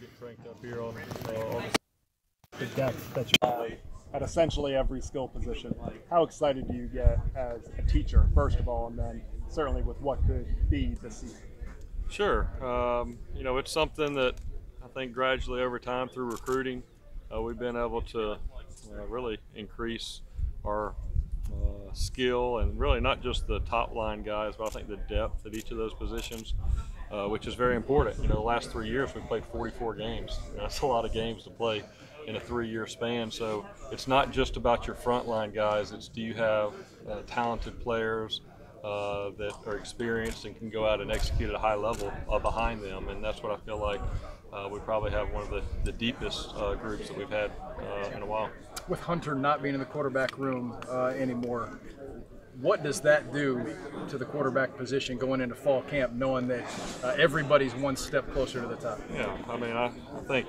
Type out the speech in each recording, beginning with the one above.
get cranked up here on The depth that you at essentially every skill position. How excited do you get as a teacher, first of all, and then certainly with what could be this season? Sure. It's something that I think gradually over time through recruiting, we've been able to really increase our skill, and really not just the top line guys, but I think the depth at each of those positions, which is very important. The last 3 years we played 44 games. That's a lot of games to play in a 3-year span. So it's not just about your frontline guys. It's, do you have talented players that are experienced and can go out and execute at a high level behind them, and that's what I feel like we probably have one of the deepest groups that we've had in a while. With Hunter not being in the quarterback room anymore, what does that do to the quarterback position going into fall camp, knowing that everybody's one step closer to the top? Yeah, I think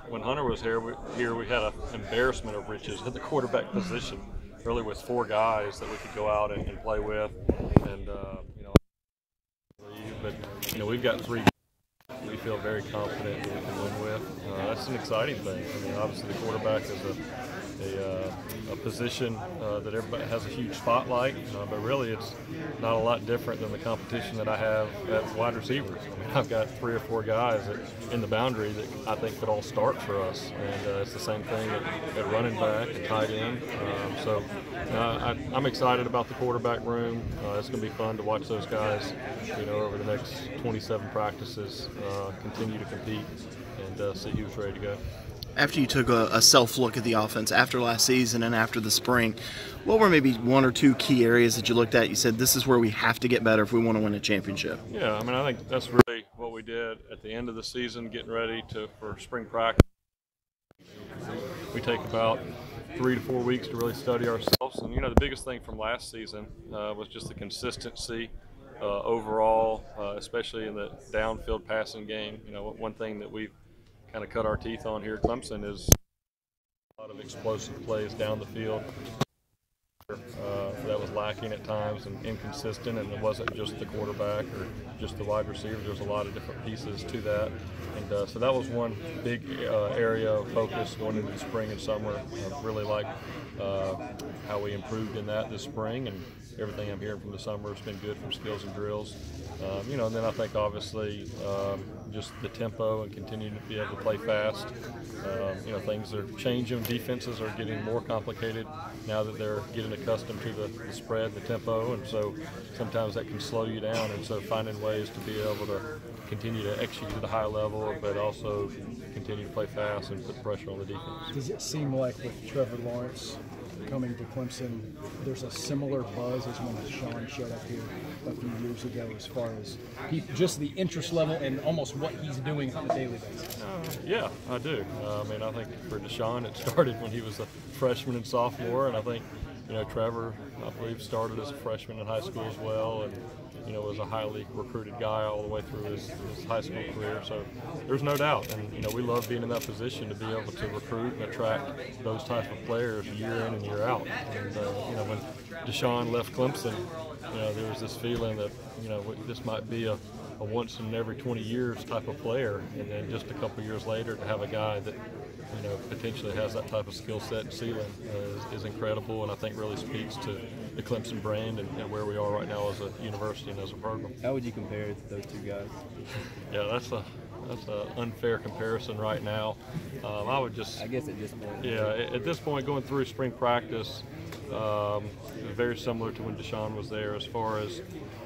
when Hunter was here, we had an embarrassment of riches at the quarterback position, really with 4 guys that we could go out and play with, and we've got 3 we feel very confident that we can win with. That's an exciting thing. Obviously the quarterback is a position that everybody has a huge spotlight, but really it's not a lot different than the competition that I have at wide receivers. I've got 3 or 4 guys in the boundary that I think could all start for us, and it's the same thing at running back and tight end. I'm excited about the quarterback room. It's going to be fun to watch those guys, over the next 27 practices, continue to compete and see who's ready to go. After you took a self-look at the offense after last season and after the spring, what were maybe 1 or 2 key areas that you looked at? You said this is where we have to get better if we want to win a championship. Yeah, I think that's really what we did at the end of the season, getting ready for spring practice. We take about 3 to 4 weeks to really study ourselves, and the biggest thing from last season was just the consistency overall, especially in the downfield passing game. One thing that we've kind of cut our teeth on here at Clemson is a lot of explosive plays down the field. That was lacking at times and inconsistent, and it wasn't just the quarterback or just the wide receiver. There's a lot of different pieces to that, and so that was one big area of focus going into the spring and summer. I really like how we improved in that this spring, and everything I'm hearing from the summer has been good from skills and drills. And then I think obviously just the tempo and continuing to be able to play fast. Things are changing. Defenses are getting more complicated now that they're getting accustomed to the spread, the tempo, and so sometimes that can slow you down. And so finding ways to be able to continue to execute at a high level, but also continue to play fast and put pressure on the defense. Does it seem like with Trevor Lawrence coming to Clemson, there's a similar buzz as when Deshaun showed up here a few years ago, as far as just the interest level and almost what he's doing on a daily basis? Yeah, I do. I think for Deshaun, it started when he was a freshman and sophomore, and I think Trevor, I believe, started as a freshman in high school as well, and was a highly recruited guy all the way through his high school career. So there's no doubt, and we love being in that position to be able to recruit and attract those type of players year in and year out. And when Deshaun left Clemson, there was this feeling that this might be a once in every 20 years type of player, and then just a couple years later to have a guy that potentially has that type of skill set and ceiling is incredible, and I think really speaks to the Clemson brand and where we are right now as a university and as a program. How would you compare those 2 guys? Yeah, that's an unfair comparison right now. I guess at this point. Yeah, at this point, going through spring practice, very similar to when Deshaun was there, as far as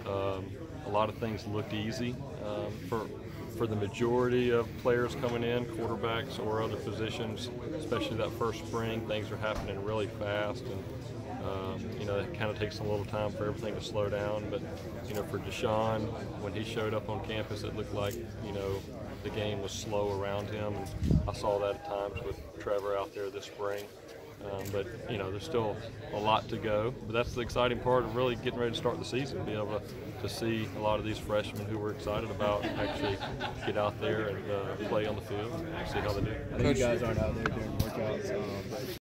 a lot of things looked easy for the majority of players coming in, quarterbacks or other positions, especially that first spring. Things are happening really fast, and it kind of takes a little time for everything to slow down. But for Deshaun, when he showed up on campus, it looked like the game was slow around him. And I saw that at times with Trevor out there this spring. But there's still a lot to go. But that's the exciting part of really getting ready to start the season, be able to see a lot of these freshmen who we're excited about actually get out there and play on the field and see how they do. I know you guys aren't out there doing workouts.